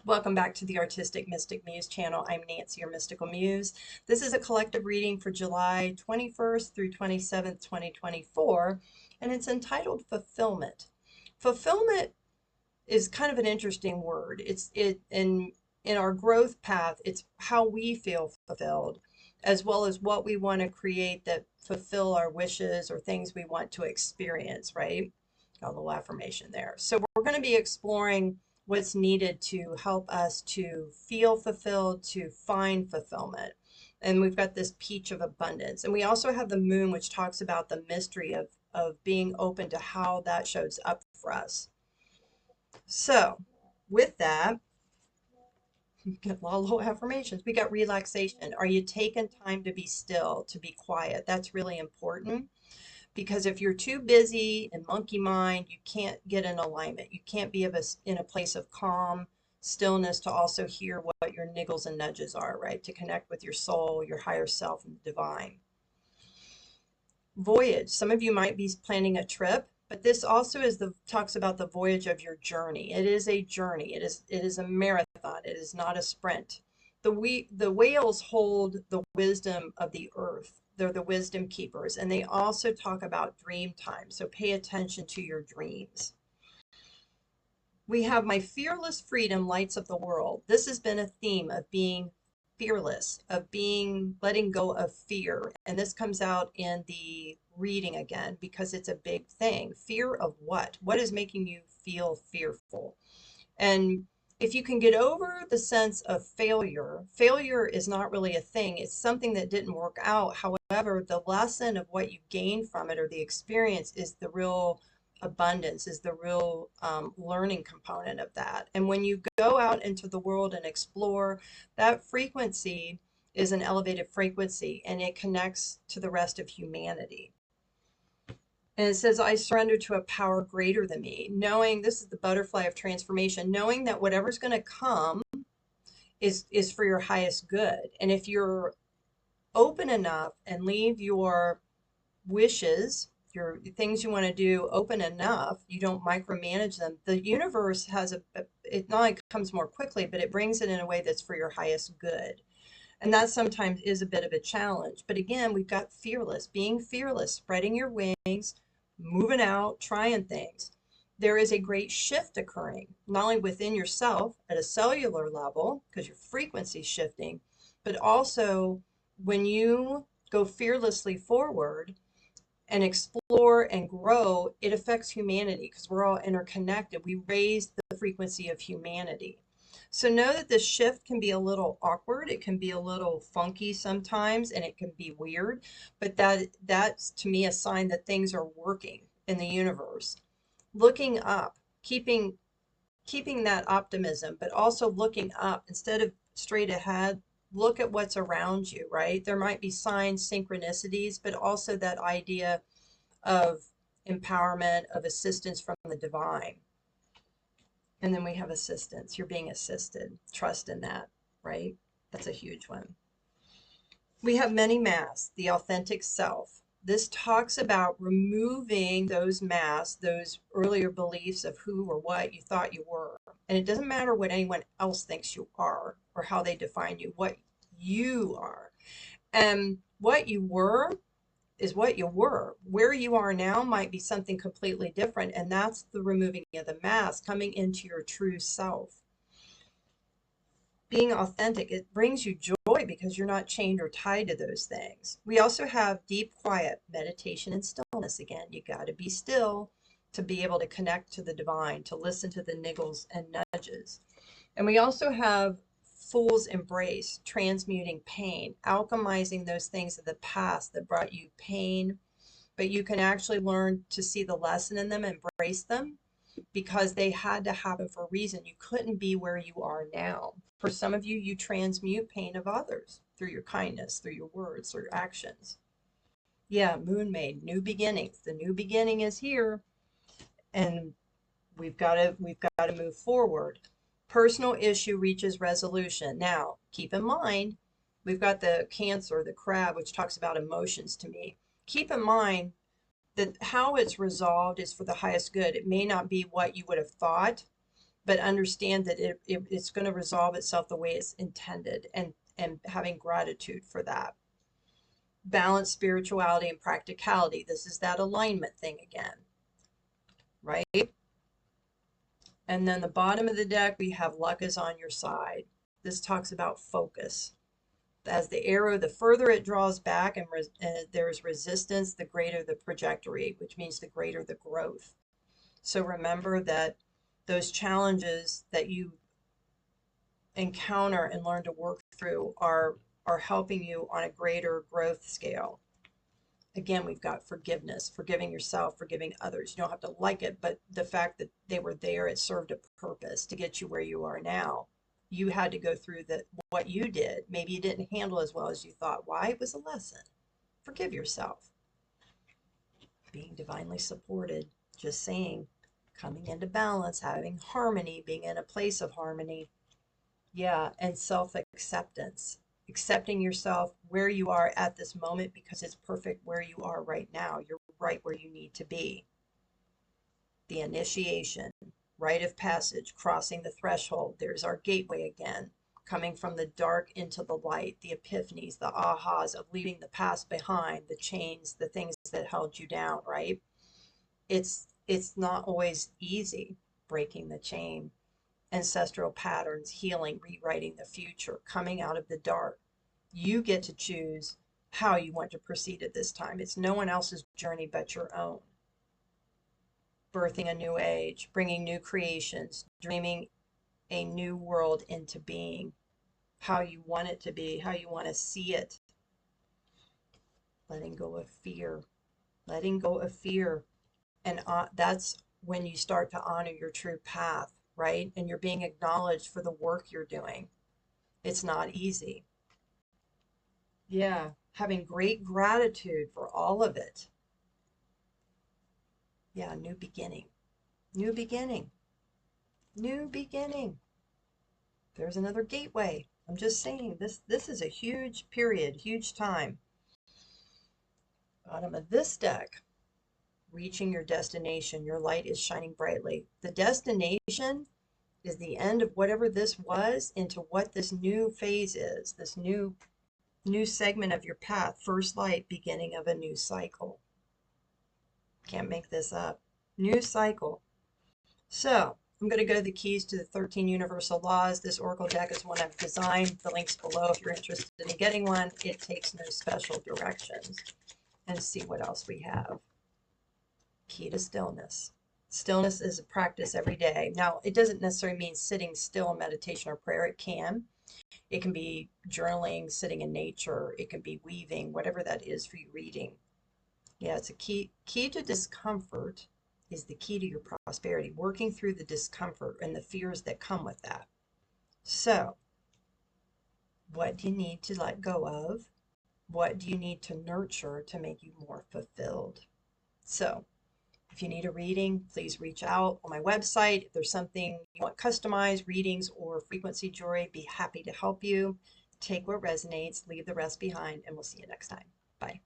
Welcome back to the Artistic Mystic Muse channel. I'm Nancy, your Mystical Muse. This is a collective reading for July 21st through 27th, 2024, and it's entitled Fulfillment. Fulfillment is kind of an interesting word. In our growth path, it's how we feel fulfilled, as well as what we want to create that fulfill our wishes or things we want to experience, right? Got a little affirmation there. So we're going to be exploring what's needed to help us to feel fulfilled, to find fulfillment. And we've got this peach of abundance. And we also have the moon, which talks about the mystery of being open to how that shows up for us. So with that, we got a lot of little affirmations. We got relaxation. Are you taking time to be still, to be quiet? That's really important. Because if you're too busy and monkey mind, you can't get in alignment. You can't be in a place of calm, stillness to also hear what your niggles and nudges are, right? To connect with your soul, your higher self, and the divine. Voyage. Some of you might be planning a trip, but this also talks about the voyage of your journey. It is a journey. It is a marathon. It is not a sprint. The whales hold the wisdom of the earth. They're the wisdom keepers, and they also talk about dream time. So pay attention to your dreams. We have my fearless freedom lights up the world. This has been a theme of being fearless, of letting go of fear. And this comes out in the reading again, because it's a big thing. Fear of what? What is making you feel fearful? And if you can get over the sense of failure, failure is not really a thing. It's something that didn't work out. However, the lesson of what you gain from it or the experience is the real abundance, is the real learning component of that. And when you go out into the world and explore, that frequency is an elevated frequency and it connects to the rest of humanity. And it says, I surrender to a power greater than me, knowing this is the butterfly of transformation, knowing that whatever's going to come is for your highest good. And if you're open enough and leave your wishes, your things you want to do open enough, you don't micromanage them, the universe it not only comes more quickly, but it brings it in a way that's for your highest good. And that sometimes is a bit of a challenge. But again, we've got being fearless, spreading your wings, moving out, trying things. There is a great shift occurring, not only within yourself at a cellular level, because your frequency is shifting, but also when you go fearlessly forward and explore and grow, it affects humanity because we're all interconnected. We raise the frequency of humanity. So know that this shift can be a little awkward. It can be a little funky sometimes, and it can be weird, but that's to me a sign that things are working in the universe. Looking up, keeping that optimism, but also looking up instead of straight ahead. Look at what's around you, right? There might be signs, synchronicities, but also that idea of empowerment, of assistance from the divine. And then we have assistance. You're being assisted. Trust in that, right? That's a huge one. We have many masks, the authentic self. This talks about removing those masks, those earlier beliefs of who or what you thought you were. And it doesn't matter what anyone else thinks you are or how they define you, what you are. And what you were is what you were. Where you are now might be something completely different. And that's the removing of the mask, coming into your true self. Being authentic, it brings you joy because you're not chained or tied to those things. We also have deep quiet, meditation and stillness. Again, you got to be still to be able to connect to the divine, to listen to the niggles and nudges. And we also have Fool's Embrace, transmuting pain, alchemizing those things of the past that brought you pain, but you can actually learn to see the lesson in them, embrace them, because they had to happen for a reason. You couldn't be where you are now. For some of you, you transmute pain of others through your kindness, through your words, through your actions. Yeah, Moon Maid, new beginnings. The new beginning is here, and we've got to move forward. Personal issue reaches resolution. Now, keep in mind, we've got the Cancer, the crab, which talks about emotions to me. Keep in mind that how it's resolved is for the highest good. It may not be what you would have thought, but understand that it's going to resolve itself the way it's intended, and having gratitude for that. Balance spirituality and practicality. This is that alignment thing again, right? And then the bottom of the deck, we have luck is on your side. This talks about focus. As the arrow, the further it draws back and there's resistance, the greater the trajectory, which means the greater the growth. So remember that those challenges that you encounter and learn to work through are helping you on a greater growth scale. Again, we've got forgiveness, forgiving yourself, forgiving others. You don't have to like it, but the fact that they were there, it served a purpose to get you where you are now. You had to go through what you did. Maybe you didn't handle as well as you thought. Why? It was a lesson. Forgive yourself. Being divinely supported, just saying, coming into balance, having harmony, being in a place of harmony. Yeah, and self-acceptance. Accepting yourself where you are at this moment because it's perfect where you are right now. You're right where you need to be. The initiation, rite of passage, crossing the threshold. There's our gateway again, coming from the dark into the light, the epiphanies, the ahas of leaving the past behind, the chains, the things that held you down, right? It's not always easy breaking the chain. Ancestral patterns, healing, rewriting the future, coming out of the dark. You get to choose how you want to proceed at this time. It's no one else's journey but your own. Birthing a new age, bringing new creations, dreaming a new world into being, how you want it to be, how you want to see it. Letting go of fear, letting go of fear. And that's when you start to honor your true path, right? And you're being acknowledged for the work you're doing. It's not easy. Yeah, having great gratitude for all of it. Yeah, new beginning, new beginning, new beginning. There's another gateway. I'm just saying, this is a huge period, huge time. Bottom of this deck, reaching your destination. Your light is shining brightly. The destination is the end of whatever this was into what this new phase is, this new segment of your path. First light, beginning of a new cycle. Can't make this up. New cycle. So I'm going to go to the keys to the 13 universal laws. This oracle deck is one I've designed. The link's below if you're interested in getting one. It takes no special directions. And see what else we have. Key to stillness. Stillness is a practice every day. Now, it doesn't necessarily mean sitting still in meditation or prayer. It can. It can be journaling, sitting in nature. It can be weaving, whatever that is for you, reading. Yeah, it's a key to discomfort is the key to your prosperity, working through the discomfort and the fears that come with that. So, what do you need to let go of? What do you need to nurture to make you more fulfilled? So, if you need a reading, please reach out on my website. If there's something you want customized, readings or frequency jewelry, be happy to help you. Take what resonates, leave the rest behind, and we'll see you next time. Bye.